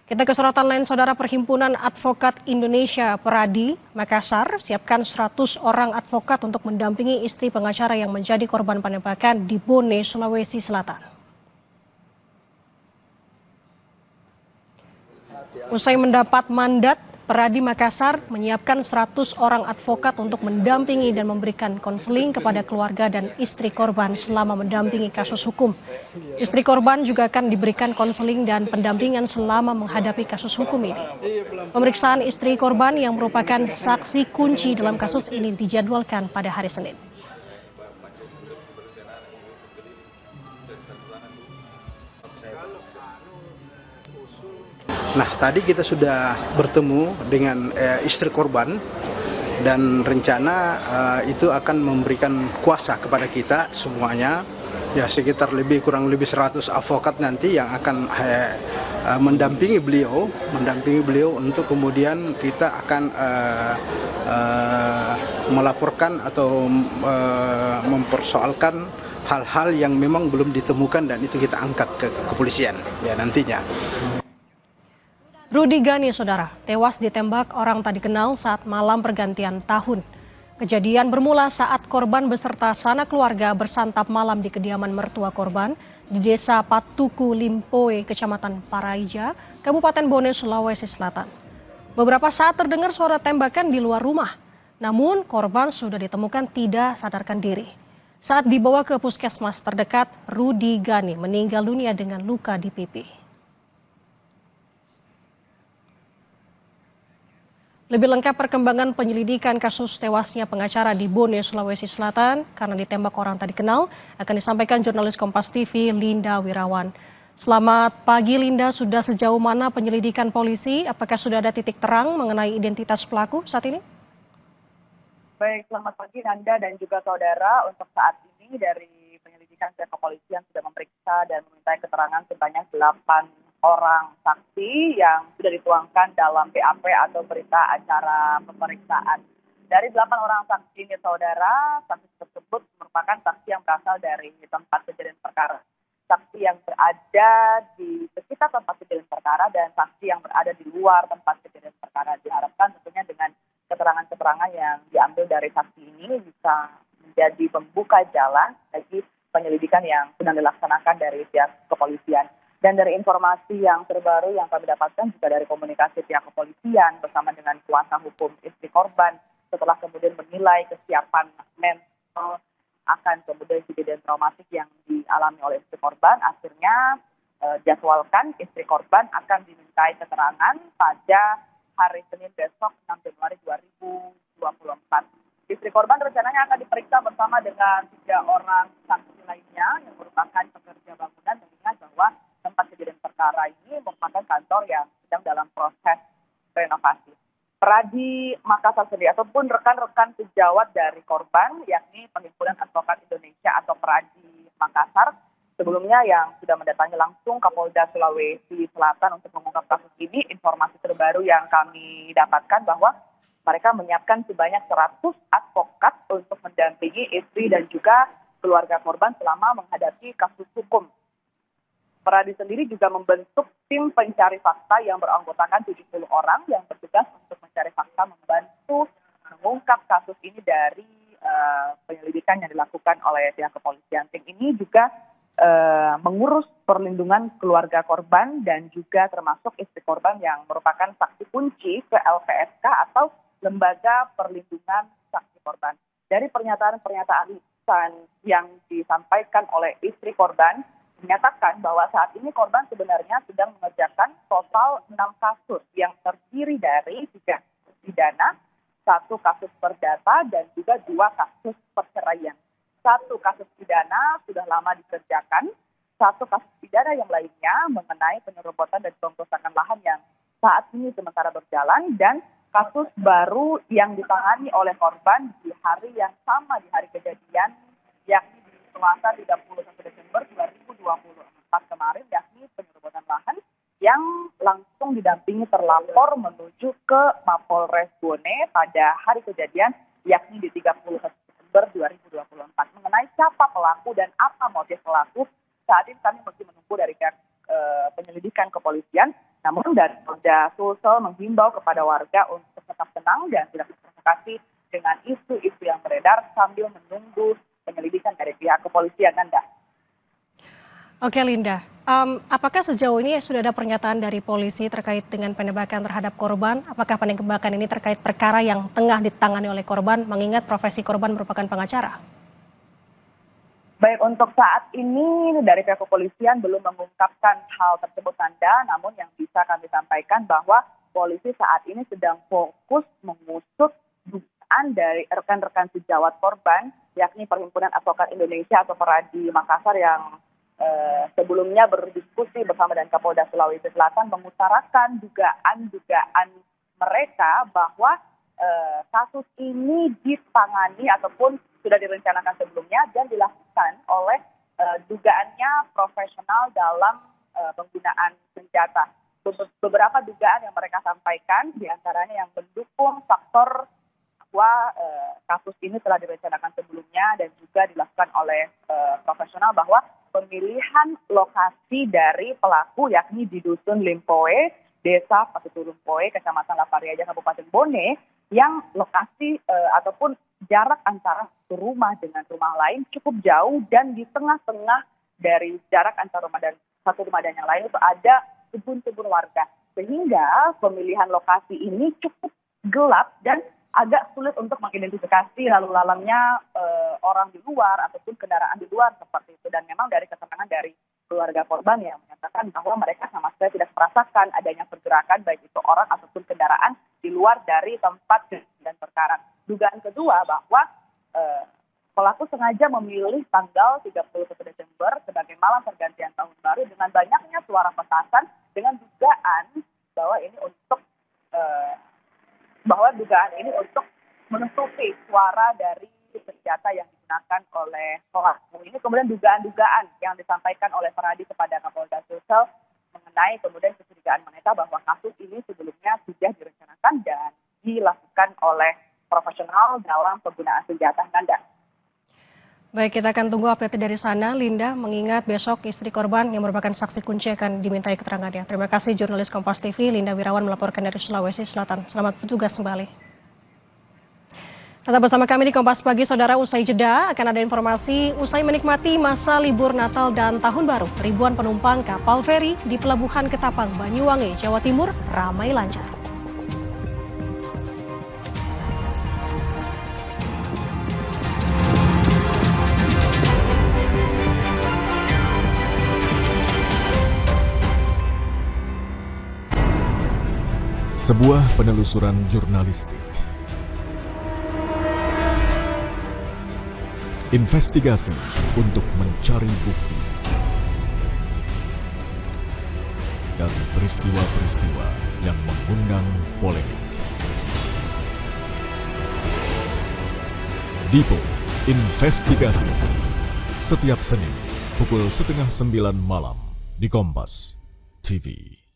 Kita ke sorotan lain, Saudara. Perhimpunan Advokat Indonesia Peradi Makassar siapkan 100 orang advokat untuk mendampingi istri pengacara yang menjadi korban penembakan di Bone, Sulawesi Selatan. Usai mendapat mandat, Peradi Makassar menyiapkan 100 orang advokat untuk mendampingi dan memberikan konseling kepada keluarga dan istri korban selama mendampingi kasus hukum. Istri korban juga akan diberikan konseling dan pendampingan selama menghadapi kasus hukum ini. Pemeriksaan istri korban yang merupakan saksi kunci dalam kasus ini dijadwalkan pada hari Senin. Nah, tadi kita sudah bertemu dengan istri korban dan rencana itu akan memberikan kuasa kepada kita semuanya. Ya, sekitar kurang lebih 100 advokat nanti yang akan mendampingi beliau untuk kemudian kita akan melaporkan atau mempersoalkan hal-hal yang memang belum ditemukan dan itu kita angkat ke kepolisian ya nantinya. Rudy Gani, Saudara, tewas ditembak orang tak dikenal saat malam pergantian tahun. Kejadian bermula saat korban beserta sanak keluarga bersantap malam di kediaman mertua korban di Desa Patuku Limpoe, Kecamatan Paraija, Kabupaten Bone, Sulawesi Selatan. Beberapa saat terdengar suara tembakan di luar rumah, namun korban sudah ditemukan tidak sadarkan diri. Saat dibawa ke puskesmas terdekat, Rudy Gani meninggal dunia dengan luka di pipi. Lebih lengkap perkembangan penyelidikan kasus tewasnya pengacara di Bone, Sulawesi Selatan karena ditembak orang tak dikenal akan disampaikan jurnalis Kompas TV Linda Wirawan. Selamat pagi Linda, sudah sejauh mana penyelidikan polisi? Apakah sudah ada titik terang mengenai identitas pelaku saat ini? Baik, selamat pagi Nanda dan juga saudara. Untuk saat ini dari penyelidikan pihak kepolisian sudah memeriksa dan meminta keterangan sebanyak 8 orang saksi yang sudah dituangkan dalam BAP atau berita acara pemeriksaan. Dari 8 orang saksi ini saudara, saksi tersebut merupakan saksi yang berasal dari tempat kejadian perkara. Saksi yang berada di sekitar tempat kejadian perkara dan saksi yang berada di luar tempat kejadian perkara. Diharapkan tentunya dengan keterangan-keterangan yang diambil dari saksi ini bisa menjadi pembuka jalan bagi penyelidikan yang sedang dilaksanakan dari pihak kepolisian. Dan dari informasi yang terbaru yang kami dapatkan juga dari komunikasi pihak kepolisian bersama dengan kuasa hukum istri korban setelah kemudian menilai kesiapan mental akan kemudian kejadian traumatik yang dialami oleh istri korban, akhirnya jadwalkan istri korban akan dimintai keterangan pada hari Senin besok 6 Januari 2024. Istri korban rencananya akan diperiksa bersama dengan 3 orang saksi lainnya yang merupakan pekerja bangunan, mengingat bahwa tempat kejadian perkara ini merupakan kantor yang sedang dalam proses renovasi. Peradi Makassar sendiri ataupun rekan-rekan sejawat dari korban yakni Perhimpunan Advokat Indonesia atau Peradi Makassar sebelumnya yang sudah mendatangi langsung Kapolda Sulawesi Selatan untuk mengungkap kasus ini, informasi terbaru yang kami dapatkan bahwa mereka menyiapkan sebanyak 100 advokat untuk mendampingi istri dan juga keluarga korban selama menghadapi kasus hukum. Peradi sendiri juga membentuk tim pencari fakta yang beranggotakan 70 orang yang bertugas untuk mencari fakta membantu mengungkap kasus ini dari penyelidikan yang dilakukan oleh pihak kepolisian. Tim ini juga mengurus perlindungan keluarga korban dan juga termasuk istri korban yang merupakan saksi kunci ke LPSK atau Lembaga Perlindungan Saksi Korban. Dari pernyataan-pernyataan yang disampaikan oleh istri korban, menyatakan bahwa saat ini korban sebenarnya sedang mengerjakan total 6 kasus yang terdiri dari 3 kasus pidana, 1 kasus perdata, dan juga 2 kasus perceraian. 1 kasus pidana sudah lama dikerjakan, 1 kasus pidana yang lainnya mengenai penyerobotan dan pengrusakan lahan yang saat ini sementara berjalan, dan kasus baru yang ditangani oleh korban di hari yang sama di hari kejadian, yakni di Selasa 31 Desember 2024 kemarin, yakni penyerobotan lahan yang langsung didampingi terlapor menuju ke Mapolres Bone pada hari kejadian, yakni di 31 Desember 2024. Mengenai siapa pelaku dan apa motif pelaku, saat ini kami masih menunggu dari pihak penyelidikan kepolisian. Namun dari Polda Sulsel menghimbau kepada warga untuk tetap tenang dan tidak terprovokasi dengan isu-isu yang beredar sambil menunggu penyelidikan dari pihak kepolisian. Nanda. Oke Linda, apakah sejauh ini sudah ada pernyataan dari polisi terkait dengan penembakan terhadap korban? Apakah penembakan ini terkait perkara yang tengah ditangani oleh korban, mengingat profesi korban merupakan pengacara? Baik, untuk saat ini dari pihak kepolisian belum mengungkapkan hal tersebut, Nanda. Namun yang bisa kami sampaikan bahwa polisi saat ini sedang fokus mengusut dugaan dari rekan-rekan sejawat korban, yakni Perhimpunan Advokat Indonesia atau Peradi Makassar yang sebelumnya berdiskusi bersama dengan Kapolda Sulawesi Selatan mengutarakan dugaan-dugaan mereka bahwa kasus ini ditangani ataupun sudah direncanakan sebelumnya dan dilakukan oleh dugaannya profesional dalam penggunaan senjata. Beberapa dugaan yang mereka sampaikan diantaranya yang mendukung faktor bahwa kasus ini telah direncanakan sebelumnya dan juga dilakukan oleh profesional, bahwa pemilihan lokasi dari pelaku yakni di Dusun Limpoe, Desa Patuturumpoe, Kecamatan Lapariaja, Kabupaten Bone, yang lokasi ataupun jarak antara satu rumah dengan rumah lain cukup jauh dan di tengah-tengah dari jarak antara rumah dan satu rumah dan yang lain itu ada kebun-kebun warga. Sehingga pemilihan lokasi ini cukup gelap dan agak sulit untuk mengidentifikasi lalu lalangnya orang di luar ataupun kendaraan di luar seperti itu. Dan memang dari keterangan dari keluarga korban yang menyatakan bahwa mereka sama sekali tidak merasakan adanya pergerakan baik itu orang ataupun kendaraan di luar dari tempat dan perkara. Dugaan kedua bahwa pelaku sengaja memilih tanggal 31 Desember sebagai malam pergantian tahun baru dengan banyaknya suara petasan dengan dugaan bahwa ini untuk menutupi suara dari senjata yang digunakan oleh pelaku. Ini kemudian dugaan-dugaan yang disampaikan oleh Peradi kepada Kapolda Sulsel mengenai kemudian kecurigaan mereka bahwa kasus ini sebelumnya sudah direncanakan dan dilakukan oleh profesional dalam penggunaan senjata. Nanda. Baik, kita akan tunggu update dari sana, Linda, mengingat besok istri korban yang merupakan saksi kunci akan dimintai keterangannya. Terima kasih jurnalis Kompas TV, Linda Wirawan melaporkan dari Sulawesi Selatan. Selamat bertugas kembali. Tetap bersama kami di Kompas Pagi, Saudara. Usai jeda akan ada informasi usai menikmati masa libur Natal dan Tahun Baru. Ribuan penumpang kapal feri di Pelabuhan Ketapang, Banyuwangi, Jawa Timur ramai lancar. Sebuah penelusuran jurnalistik. Investigasi untuk mencari bukti dari peristiwa-peristiwa yang mengundang polemik. Dipo Investigasi setiap Senin pukul 8:30 malam di Kompas TV.